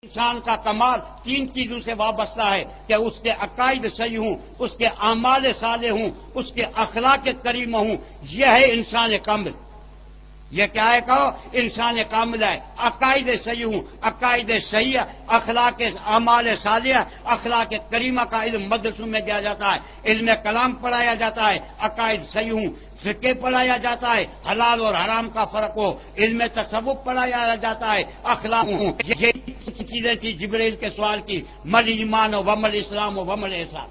انسان کا کمال تین چیزوں سے وابستہ ہے کہ اس کے عقائد صحیح ہوں، اس کے اعمال صالح ہوں، اس کے اخلاق کریم ہوں. یہ ہے انسان کامل. یہ کیا ہے کہو؟ انسان کامل ہے. عقائد صحیح ہوں، عقائد صحیح، اخلاق اعمال صالح، اخلاق کریمہ کا علم مدرسوں میں دیا جاتا ہے، علم کلام پڑھایا جاتا ہے. عقائد صحیح ہوں، فقہ پڑھایا جاتا ہے، حلال اور حرام کا فرق ہو، علم تصوف پڑھایا جاتا ہے، اخلاق ہوں. یہ چیزیں تھی جبریل کے سوال کی، مل ایمان و ومل اسلام و ومل احسان.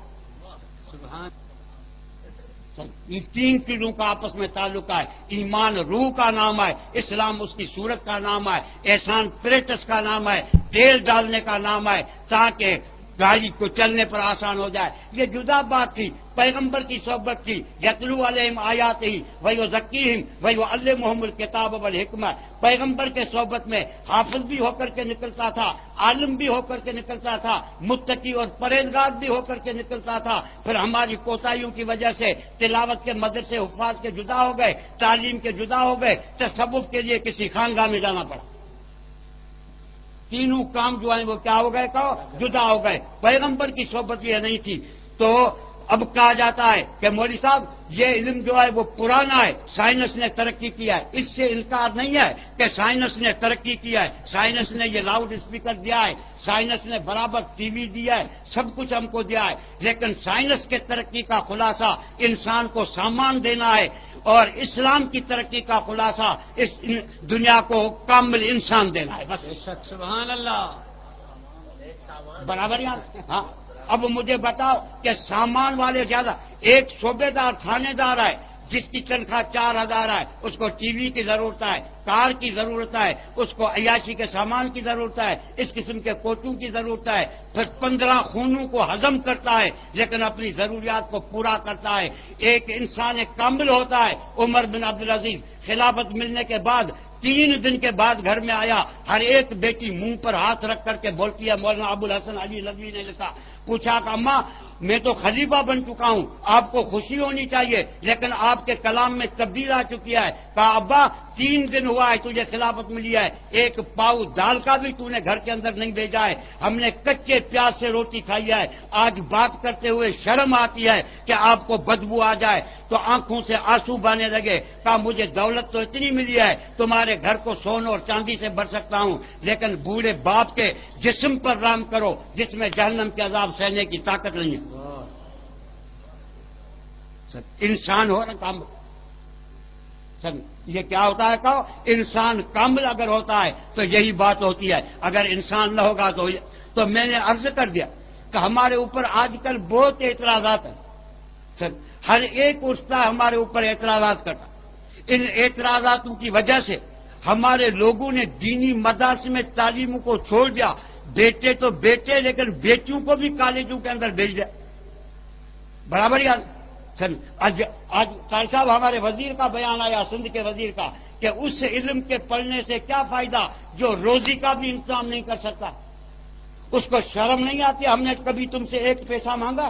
ان تین چیزوں کا آپس میں تعلق ہے. ایمان روح کا نام ہے، اسلام اس کی صورت کا نام ہے، احسان پریٹس کا نام ہے، تیل ڈالنے کا نام ہے تاکہ گاڑی کو چلنے پر آسان ہو جائے. یہ جدا بات تھی. پیغمبر کی صحبت تھی. یتلو علیہم آیاتہ ویزکیہم ویعلمہم الکتاب والحکمہ. پیغمبر کے صحبت میں حافظ بھی ہو کر کے نکلتا تھا، عالم بھی ہو کر کے نکلتا تھا، متقی اور پرہیزگار بھی ہو کر کے نکلتا تھا. پھر ہماری کوتاہیوں کی وجہ سے تلاوت کے مدرسے حفاظ کے جدا ہو گئے، تعلیم کے جدا ہو گئے، تصوف کے لیے کسی خانگاہ میں جانا پڑا. تینوں کام جو ہیں وہ کیا ہو گئے؟ کہو جدا ہو گئے. پیغمبر کی صحبت یہ نہیں تھی. تو اب کہا جاتا ہے کہ مولوی صاحب یہ علم جو ہے وہ پرانا ہے، سائنس نے ترقی کیا ہے. اس سے انکار نہیں ہے کہ سائنس نے ترقی کیا ہے. سائنس نے یہ لاؤڈ اسپیکر دیا ہے، سائنس نے برابر ٹی وی دیا ہے، سب کچھ ہم کو دیا ہے. لیکن سائنس کے ترقی کا خلاصہ انسان کو سامان دینا ہے، اور اسلام کی ترقی کا خلاصہ اس دنیا کو کامل انسان دینا ہے. بس سبحان اللہ. برابر یار. ہاں اب مجھے بتاؤ کہ سامان والے زیادہ. ایک صوبے دار تھانے دار ہے جس کی تنخواہ 4,000 ہے، اس کو ٹی وی کی ضرورت ہے، کار کی ضرورت ہے، اس کو عیاشی کے سامان کی ضرورت ہے، اس قسم کے کوچوں کی ضرورت ہے. پھر 15 خونوں کو ہضم کرتا ہے لیکن اپنی ضروریات کو پورا کرتا ہے. ایک انسان کامل ہوتا ہے. عمر بن عبدالعزیز خلافت ملنے کے بعد 3 دن کے بعد گھر میں آیا. ہر ایک بیٹی منہ پر ہاتھ رکھ کر کے بولتی ہے. مولانا ابوالحسن علی ندوی نے لکھا، پوچھا کہ اماں میں تو خلیفہ بن چکا ہوں، آپ کو خوشی ہونی چاہیے، لیکن آپ کے کلام میں تبدیل آ چکی ہے. کہا ابا 3 دن ہوا ہے تجھے خلافت ملی ہے، ایک پاؤ دال کا بھی تو نے گھر کے اندر نہیں بھیجا ہے، ہم نے کچے پیاز سے روٹی کھائی ہے. آج بات کرتے ہوئے شرم آتی ہے کہ آپ کو بدبو آ جائے. تو آنکھوں سے آنسو بہنے لگے. کہا مجھے دولت تو اتنی ملی ہے تمہارے گھر کو سونے اور چاندی سے بھر سکتا ہوں، لیکن بوڑھے باپ کے جسم پر رحم کرو جس میں جہنم کے عذاب سہنے کی طاقت نہیں ہے. انسان ہو نا کامل. یہ کیا ہوتا ہے کہو؟ انسان کامل اگر ہوتا ہے تو یہی بات ہوتی ہے. اگر انسان نہ ہوگا تو میں نے عرض کر دیا کہ ہمارے اوپر آج کل بہت اعتراضات ہیں. ہر ایک اٹھتا ہے ہمارے اوپر اعتراضات کرتا. ان اعتراضاتوں کی وجہ سے ہمارے لوگوں نے دینی مدارس میں تعلیموں کو چھوڑ دیا. بیٹے تو بیٹے لیکن بیٹیوں کو بھی کالجوں کے اندر بھیج دیا. برابر یاد آج قائد صاحب ہمارے وزیر کا بیان آیا، سندھ کے وزیر کا، کہ اس علم کے پڑھنے سے کیا فائدہ جو روزی کا بھی انتظام نہیں کر سکتا. اس کو شرم نہیں آتی؟ ہم نے کبھی تم سے 1 پیسہ مانگا؟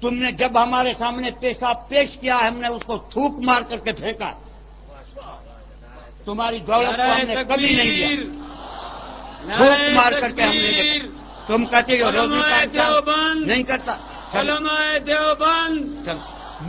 تم نے جب ہمارے سامنے پیسہ پیش کیا ہم نے اس کو تھوک مار کر کے پھینکا. تمہاری دولت کو ہم نے کبھی نہیں دیا، تھوک مار کر کے ہم نے دیکھا. تم کہتے ہو روزی کا انتظام نہیں کرتا.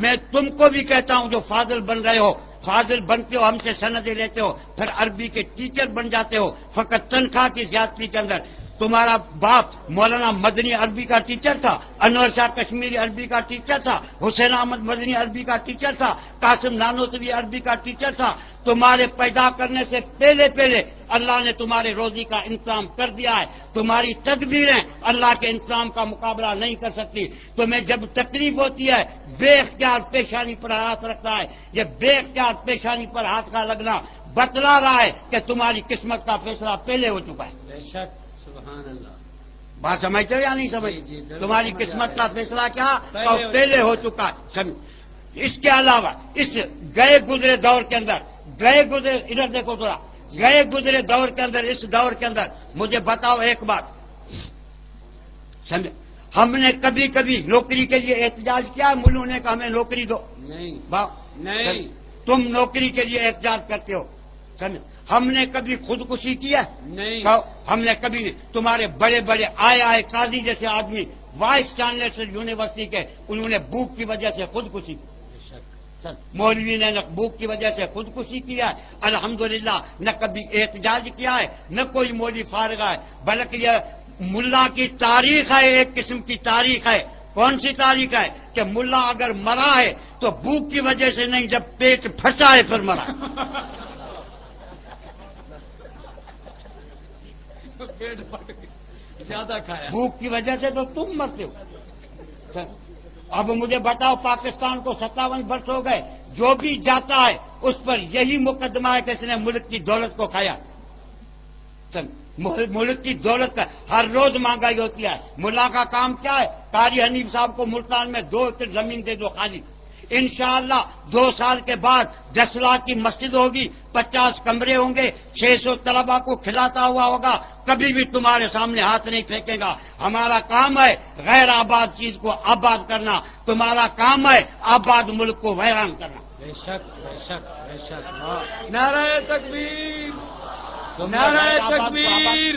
میں تم کو بھی کہتا ہوں جو فاضل بن رہے ہو، فاضل بنتے ہو ہم سے سندیں لیتے ہو، پھر عربی کے ٹیچر بن جاتے ہو فقط تنخواہ کی زیادتی کے اندر. تمہارا باپ مولانا مدنی عربی کا ٹیچر تھا، انور شاہ کشمیری عربی کا ٹیچر تھا، حسین احمد مدنی عربی کا ٹیچر تھا، قاسم نانوتوی عربی کا ٹیچر تھا. تمہارے پیدا کرنے سے پہلے اللہ نے تمہارے روزی کا انتظام کر دیا ہے. تمہاری تدبیریں اللہ کے انتظام کا مقابلہ نہیں کر سکتی. تمہیں جب تکلیف ہوتی ہے بے اختیار پیشانی پر ہاتھ رکھتا ہے. یہ بے اختیار پیشانی پر ہاتھ کا لگنا بتلا رہا ہے کہ تمہاری قسمت کا فیصلہ پہلے ہو چکا ہے. سبحان اللہ. بات سمجھتے ہو یا نہیں سمجھتے؟ تمہاری قسمت کا فیصلہ کیا پہلے ہو چکا ہے. اس کے علاوہ اس گئے گزرے دور کے اندر ادھر دیکھو تھوڑا، گئے گزرے دور کے اندر، اس دور کے اندر مجھے بتاؤ ایک بات، سمجھے ہم نے کبھی نوکری کے لیے احتجاج کیا؟ ملوں نے کہا ہمیں نوکری دو. نہیں. تم نوکری کے لیے احتجاج کرتے ہو. سمجھے ہم نے کبھی خودکشی کیا نہیں۔ کہو، ہم نے کبھی نہیں۔ تمہارے بڑے بڑے آئے قاضی جیسے آدمی وائس چانسلر یونیورسٹی کے، انہوں نے بھوک کی وجہ سے خودکشی کی۔ بے شک۔ مولوی نے نہ بھوک کی وجہ سے خودکشی کیا ہے، الحمدللہ، نہ کبھی احتجاج کیا ہے، نہ کوئی مولوی فارغ ہے، بلکہ یہ ملا کی تاریخ ہے، ایک قسم کی تاریخ ہے۔ کون سی تاریخ ہے؟ کہ ملا اگر مرا ہے تو بھوک کی وجہ سے نہیں، جب پیٹ پھٹا ہے پھر مرا۔ پیٹ پھٹ زیادہ کھایا۔ بھوک کی وجہ سے تو تم مرتے ہو۔ اب مجھے بتاؤ، پاکستان کو 57 برس ہو گئے، جو بھی جاتا ہے اس پر یہی مقدمہ ہے کہ اس نے ملک کی دولت کو کھایا۔ ملک کی دولت کا ہر روز مہنگائی ہوتی ہے۔ ملا کا کام کیا ہے؟ قاری حنیف صاحب کو ملتان میں 2 ایکڑ زمین دے دو خالی، انشاءاللہ 2 سال کے بعد 10 لاکھ کی مسجد ہوگی، 50 کمرے ہوں گے، 600 طلبا کو کھلاتا ہوا ہوگا، کبھی بھی تمہارے سامنے ہاتھ نہیں پھینکے گا۔ ہمارا کام ہے غیر آباد چیز کو آباد کرنا، تمہارا کام ہے آباد ملک کو ویران کرنا۔ بے شک بے شک بے شک۔ نعرہ تکبیر، نعرہ تکبیر۔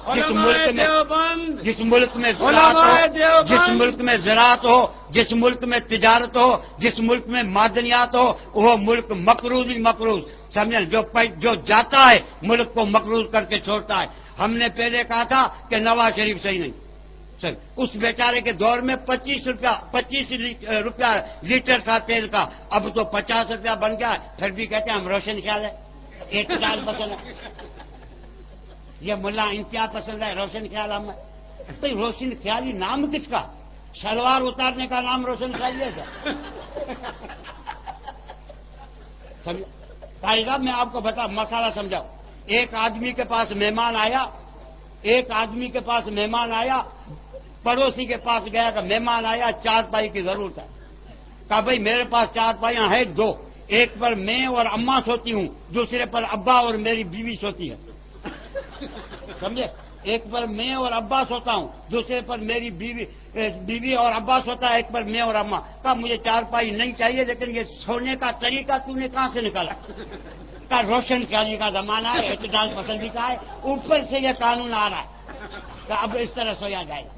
جس ملک میں دیوبند، جس ملک میں زراعت ہو، جس ملک میں زراعت ہو، جس ملک میں تجارت ہو، جس ملک میں معدنیات ہو، وہ ملک مقروض ہی مقروض، سمجھیں؟ جو جاتا ہے ملک کو مقروض کر کے چھوڑتا ہے۔ ہم نے پہلے کہا تھا کہ نواز شریف صحیح نہیں، صحیح، اس بیچارے کے دور میں 25 روپیہ لیٹر تھا تیل کا، اب تو 50 روپیہ بن گیا، پھر بھی کہتے ہیں ہم روشن خیال ہے، اعتدال پسند ہے۔ یہ ملا انتہا پسند ہے، روشن خیال ہم ہے۔ بھائی روشن خیالی نام کس کا؟ شلوار اتارنے کا نام روشن خیالی ہے کیا؟ قاری صاحب میں آپ کو مسئلہ سمجھاؤ۔ ایک آدمی کے پاس مہمان آیا، پڑوسی کے پاس گیا کہ مہمان آیا، 4 پائی کی ضرورت ہے۔ کہا بھائی میرے پاس 4 پائیاں ہیں 2، ایک پر میں اور اماں سوتی ہوں، دوسرے پر ابا اور میری بیوی سوتی ہے، سمجھے؟ ایک پر میں اور ابا سوتا ہوں، دوسرے پر میری بیوی اور ابا سوتا ہے، ایک پر میں اور اماں۔ کہا مجھے 4 پائی نہیں چاہیے، لیکن یہ سونے کا طریقہ تو نے کہاں سے نکالا؟ کہا روشن خیالی کا زمانہ ہے، اعتدال پسندی کا ہے، اوپر سے یہ قانون آ رہا ہے کہ اب اس طرح سویا جائے گا۔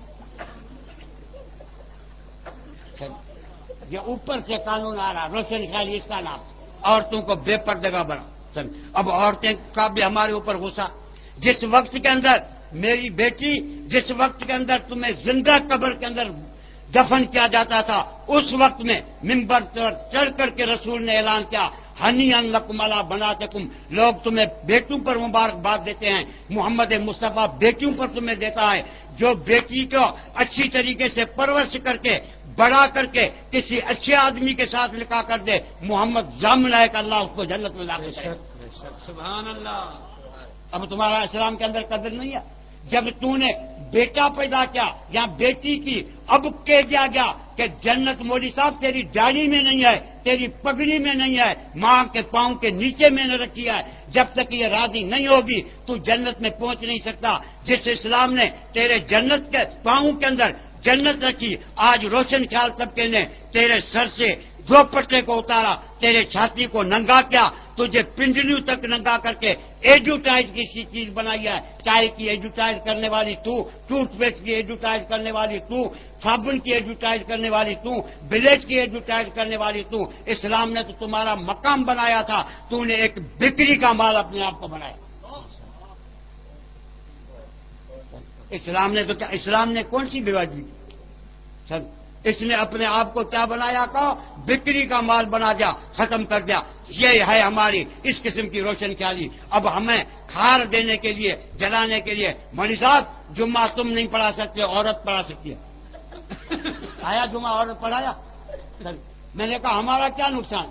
یہ اوپر سے قانون آ رہا ہے، روشن خیالی اس کا نام۔ عورتوں کو بے پردگی بنا، اب عورتیں کا بھی ہمارے اوپر غصہ۔ جس وقت کے اندر میری بیٹی، جس وقت کے اندر تمہیں زندہ قبر کے اندر دفن کیا جاتا تھا، اس وقت میں ممبر پر چڑھ کر کے رسول نے اعلان کیا، ہنی ان لکم علی بناتکم، لوگ تمہیں بیٹوں پر مبارکباد دیتے ہیں، محمد مصطفیٰ بیٹیوں پر تمہیں دیتا ہے۔ جو بیٹی کو اچھی طریقے سے پرورش کر کے بڑا کر کے کسی اچھے آدمی کے ساتھ نکاح کر دے، محمد ضامن ہے کہ اللہ اس کو جنت میں داخل کرے۔ سبحان اللہ۔ اب تمہارا اسلام کے اندر قدر نہیں ہے؟ جب تو نے بیٹا پیدا کیا یا بیٹی کی، اب کہہ دیا گیا کہ جنت مولوی صاحب تیری داڑھی میں نہیں ہے، تیری پگڑی میں نہیں ہے، ماں کے پاؤں کے نیچے میں نے رکھی ہے، جب تک یہ راضی نہیں ہوگی تو جنت میں پہنچ نہیں سکتا۔ جس اسلام نے تیرے جنت کے پاؤں کے اندر جنت رکھی، آج روشن خیال طبقے نے تیرے سر سے دوپٹے کو اتارا، تیرے چھاتی کو ننگا کیا، تجھے پنڈلیوں تک ننگا کر کے ایڈورٹائز کی چیز بنائی ہے۔ چائے کی ایڈورٹائز کرنے والی تو، ٹوتھ پیسٹ کی ایڈورٹائز کرنے والی تو، صابن کی ایڈورٹائز کرنے والی تو، بلیٹ کی ایڈورٹائز کرنے والی تو۔ اسلام نے تو تمہارا مقام بنایا تھا، تو نے ایک بکری کا مال اپنے آپ کو بنایا۔ اسلام نے تو کیا، اسلام نے کون سی بیواجی کی؟ سب اس نے اپنے آپ کو کیا بنایا؟ کہو بکری کا مال بنا دیا، ختم کر دیا۔ یہ ہے ہماری اس قسم کی روشن خیالی۔ اب ہمیں کھار دینے کے لیے، جلانے کے لیے، مولوی صاحب جمعہ تم نہیں پڑھا سکتے، عورت پڑھا سکتی ہے۔ آیا جمعہ عورت پڑھایا؟ میں نے کہا ہمارا کیا نقصان؟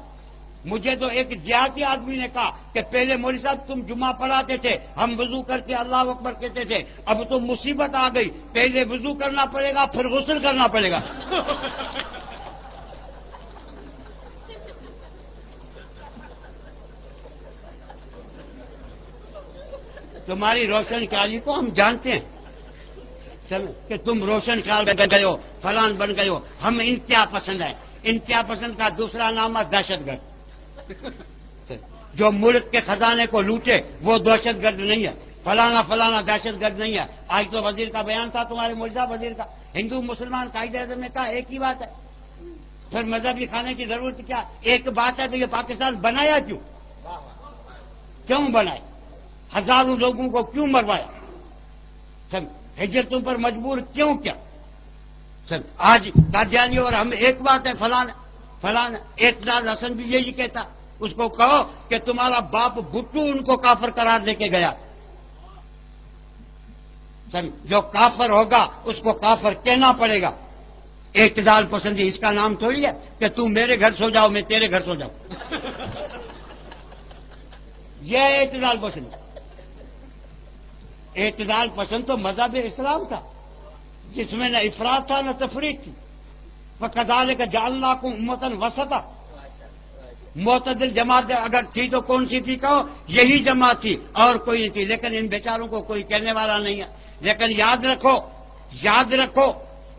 مجھے تو ایک دیہاتی آدمی نے کہا کہ پہلے مولوی صاحب تم جمعہ پڑھاتے تھے، ہم وضو کر کے اللہ اکبر کہتے تھے، اب تو مصیبت آ گئی، پہلے وضو کرنا پڑے گا پھر غسل کرنا پڑے گا۔ تمہاری روشن خیالی کو ہم جانتے ہیں کہ تم روشن خیال بن گئے ہو، فلان بن گئے ہو۔ ہم انتہا پسند ہیں۔ انتہا پسند کا دوسرا نام ہے دہشت گرد۔ جو ملک کے خزانے کو لوٹے وہ دہشت گرد نہیں ہے، فلانا فلانا دہشت گرد نہیں ہے۔ آج تو وزیر کا بیان تھا، تمہارے مرزا وزیر کا، ہندو مسلمان قائد اعظم نے کہا ایک ہی بات ہے، پھر مذہبی کھانے کی ضرورت کیا؟ ایک بات ہے تو یہ پاکستان بنایا کیوں بنائے؟ ہزاروں لوگوں کو کیوں مروایا؟ سب ہجرتوں پر مجبور کیوں کیا؟ سب آج قادیانی اور ہم ایک بات ہے، فلانا اعتزاز حسن بھی یہی کہتا، اس کو کہو کہ تمہارا باپ بھٹو ان کو کافر قرار دے کے گیا، جو کافر ہوگا اس کو کافر کہنا پڑے گا۔ اعتدال پسندی اس کا نام تھوڑی ہے کہ تم میرے گھر سو جاؤ میں تیرے گھر سو جاؤں، یہ اعتدال پسند۔ اعتدال پسند تو مذہب اسلام تھا، جس میں نہ افراط تھا نہ تفریط تھی۔ وَكَذَلِكَ جَعَلْنَاكُمْ أُمَّةً وَسَطًا، معتدل جماعت اگر تھی تو کون سی تھی؟ کہو یہی جماعت تھی اور کوئی نہیں تھی، لیکن ان بیچاروں کو کوئی کہنے والا نہیں ہے۔ لیکن یاد رکھو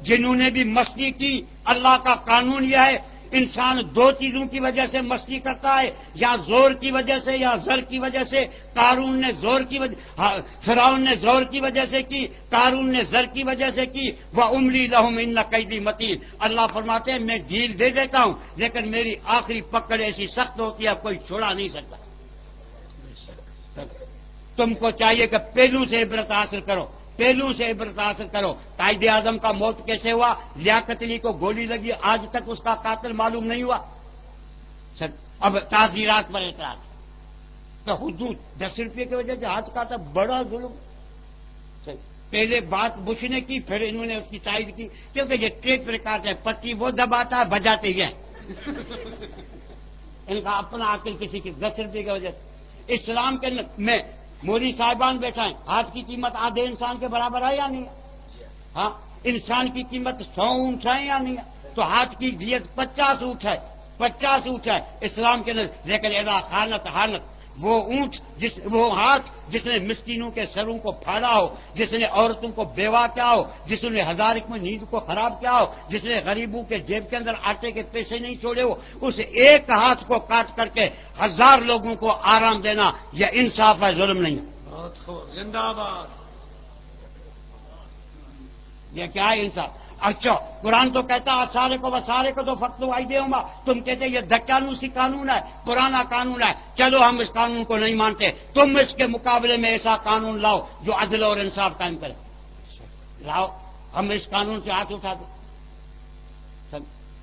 جنہوں نے بھی مستی کی، اللہ کا قانون یہ ہے انسان دو چیزوں کی وجہ سے مستی کرتا ہے، یا زور کی وجہ سے یا زر کی وجہ سے۔ قارون نے فرعون نے زور کی وجہ سے کی، قارون نے زر کی وجہ سے کی۔ وَأُمْلِي لَهُمْ إِنَّ كَيْدِي مَتِينٌ، اللہ فرماتے ہیں میں ڈھیل دے دیتا ہوں لیکن میری آخری پکڑ ایسی سخت ہوتی ہے کوئی چھوڑا نہیں سکتا۔ تم کو چاہیے کہ پہلو سے عبرت حاصل کرو۔ قائد اعظم کا موت کیسے ہوا؟ لیاقت علی کو گولی لگی، آج تک اس کا قاتل معلوم نہیں ہوا۔ اب تعزیرات پر اعتراض تو حدود 10 روپے کی وجہ سے ہاتھ کاٹا، بڑا ظلم۔ پہلے بات بش نے کی، پھر انہوں نے اس کی تائید کی، کیونکہ یہ ٹیپ ریکارڈ ہے، پٹی وہ دباتا ہے بجاتے ہی ہیں۔ ان کا اپنا عقل کسی کی 10 روپے کی وجہ سے۔ اسلام کے میں مولوی صاحبان بیٹھا ہے، ہاتھ کی قیمت آدھے انسان کے برابر ہے یا نہیں ہے؟ ہاں، انسان کی قیمت 100 اونٹ ہے یا نہیں ہے؟ تو ہاتھ کی دیت 50 اونٹ ہے اسلام کے نزد۔ لیکن اذا خانت وہ اونٹ وہ ہاتھ جس نے مسکینوں کے سروں کو پھاڑا ہو، جس نے عورتوں کو بیوہ کیا ہو، جس نے ہزارک میں نیند کو خراب کیا ہو، جس نے غریبوں کے جیب کے اندر آٹے کے پیسے نہیں چھوڑے ہو، اس ایک ہاتھ کو کاٹ کر کے 1000 لوگوں کو آرام دینا یہ انصاف ہے، ظلم نہیں ہے۔ زندہ باد۔ یہ کیا ہے انصاف؟ اچھا قرآن تو کہتا ہے سارے کو تو فقط آئی دے گا، تم کہتے یہ دکانوسی قانون ہے، پرانا قانون ہے، چلو ہم اس قانون کو نہیں مانتے، تم اس کے مقابلے میں ایسا قانون لاؤ جو عدل اور انصاف قائم کرے، لاؤ، ہم اس قانون سے ہاتھ اٹھا دیں۔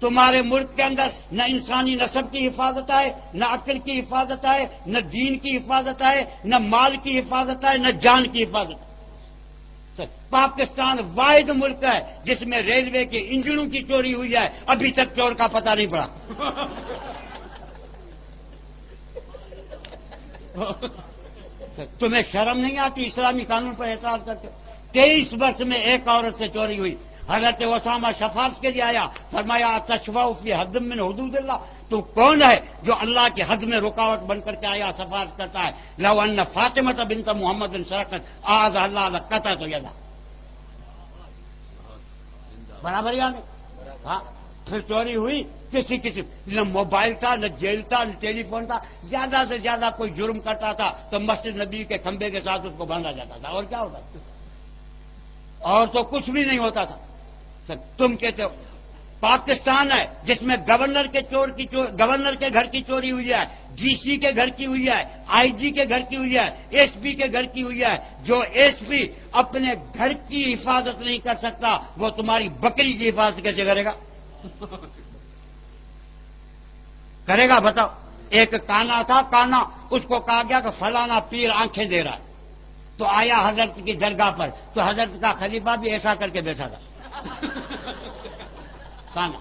تمہارے ملک کے اندر نہ انسانی نسب کی حفاظت ہے، نہ عقل کی حفاظت ہے، نہ دین کی حفاظت ہے، نہ مال کی حفاظت ہے، نہ جان کی حفاظت ہے۔ پاکستان واحد ملک ہے جس میں ریلوے کے انجنوں کی چوری ہوئی ہے، ابھی تک چور کا پتہ نہیں پڑا۔ تمہیں شرم نہیں آتی اسلامی قانون پر اعتراض کرتے؟ 23 برس میں ایک عورت سے چوری ہوئی، حضرت اسامہ شفاعت کے لیے آیا، فرمایا تشفع فی حد من حدود اللہ، تو کون ہے جو اللہ کی حد میں رکاوٹ بن کر کے آیا شفاعت کرتا ہے؟ لو ان فاطمہ بنت محمد سرقت آج اللہ لقطعت یدہ، برابر یا نہیں؟ ہاں، پھر چوری ہوئی کسی نہ موبائل تھا، نہ جیل تھا، نہ ٹیلی فون تھا، زیادہ سے زیادہ کوئی جرم کرتا تھا تو مسجد نبی کے کھمبے کے ساتھ اس کو باندھا جاتا تھا، اور کیا ہوتا تھا؟ اور تو کچھ بھی نہیں ہوتا تھا۔ تم کہتے ہو پاکستان ہے جس میں گورنر کے گھر کی چوری ہوئی ہے، ڈی سی کے گھر کی ہوئی ہے، آئی جی کے گھر کی ہوئی ہے، ایس پی کے گھر کی ہوئی ہے۔ جو ایس پی اپنے گھر کی حفاظت نہیں کر سکتا وہ تمہاری بکری کی حفاظت کیسے کرے گا بتاؤ؟ ایک کانا تھا، کانا، اس کو کہا گیا کہ فلانا پیر آنکھیں دے رہا ہے، تو آیا حضرت کی درگاہ پر، تو حضرت کا خلیفہ بھی ایسا کر کے بیٹھا تھا، کانا،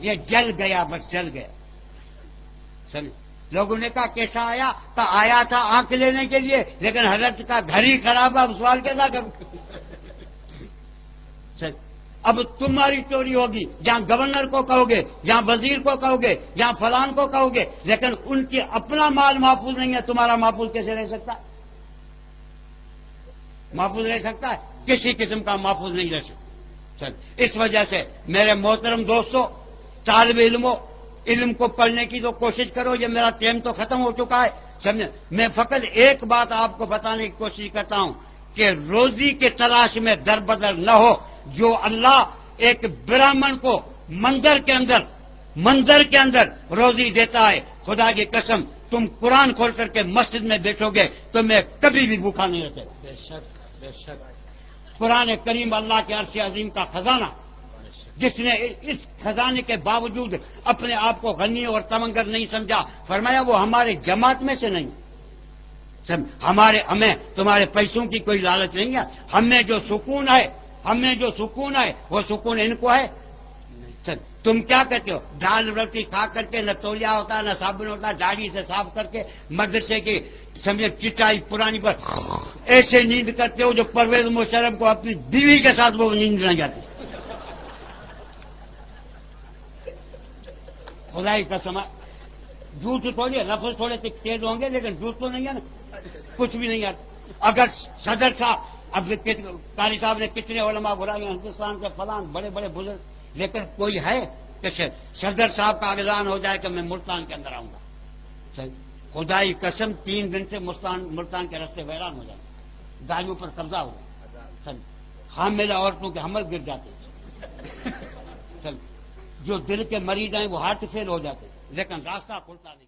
یہ جل گیا، بس جل گیا۔ لوگوں نے کہا کیسا آیا؟ تو آیا تھا آنکھ لینے کے لیے، لیکن حضرت کا گھر ہی خراب ہے، اب سوال کیسا کروں؟ اب تمہاری چوری ہوگی، جہاں گورنر کو کہو گے، جہاں وزیر کو کہو گے، جہاں فلان کو کہو گے، لیکن ان کی اپنا مال محفوظ نہیں ہے، تمہارا محفوظ کیسے رہ سکتا ہے؟ محفوظ رہ سکتا ہے؟ کسی قسم کا محفوظ نہیں رہ سکتا۔ اس وجہ سے میرے محترم دوستوں، طالب علموں، علم کو پڑھنے کی تو کوشش کرو. یہ میرا ٹائم تو ختم ہو چکا ہے. سمجھے؟ میں فقط ایک بات آپ کو بتانے کی کوشش کرتا ہوں کہ روزی کے تلاش میں در بدر نہ ہو. جو اللہ ایک برہمن کو منظر کے اندر روزی دیتا ہے، خدا کی قسم تم قرآن کھول کر کے مسجد میں بیٹھو گے تو میں کبھی بھی بھوکا نہیں رہتے. بے شک بے شک. قرآن کریم اللہ کے عرش عظیم کا خزانہ، جس نے اس خزانے کے باوجود اپنے آپ کو غنی اور تمنگر نہیں سمجھا، فرمایا وہ ہمارے جماعت میں سے نہیں. ہمیں تمہارے پیسوں کی کوئی لالچ نہیں ہے. ہمیں جو سکون ہے وہ سکون ان کو ہے. تم کیا کرتے ہو؟ دال روٹی کھا کر کے نہ تولیہ ہوتا نہ صابن ہوتا، داڑھی سے صاف کر کے مدرسے کی سمجھے چٹائی پرانی پر ایسے نیند کرتے ہو جو پرویز مشرف کو اپنی بیوی کے ساتھ وہ نیند نہ جاتی. خدا کی قسم ہے. جھوٹ تھوڑی ہے، لفظ تھوڑے تیز ہوں گے لیکن جھوٹ تو نہیں ہے نا، کچھ بھی نہیں ہے. اگر صدر صاحب، اب قاری صاحب نے کتنے علماء بلائے ہندوستان سے، فلان بڑے بڑے بزرگ، لیکن کوئی ہے کہ صدر صاحب کا اعلان ہو جائے کہ میں ملتان کے اندر آؤں گا. خدا کی قسم 3 دن سے ملتان کے راستے ویران ہو جائیں، گاڑیوں پر قبضہ ہو جائے، حاملہ عورتوں کے حمل گر جاتے، جو دل کے مریض ہیں وہ ہارٹ فیل ہو جاتے، لیکن راستہ کھلتا نہیں.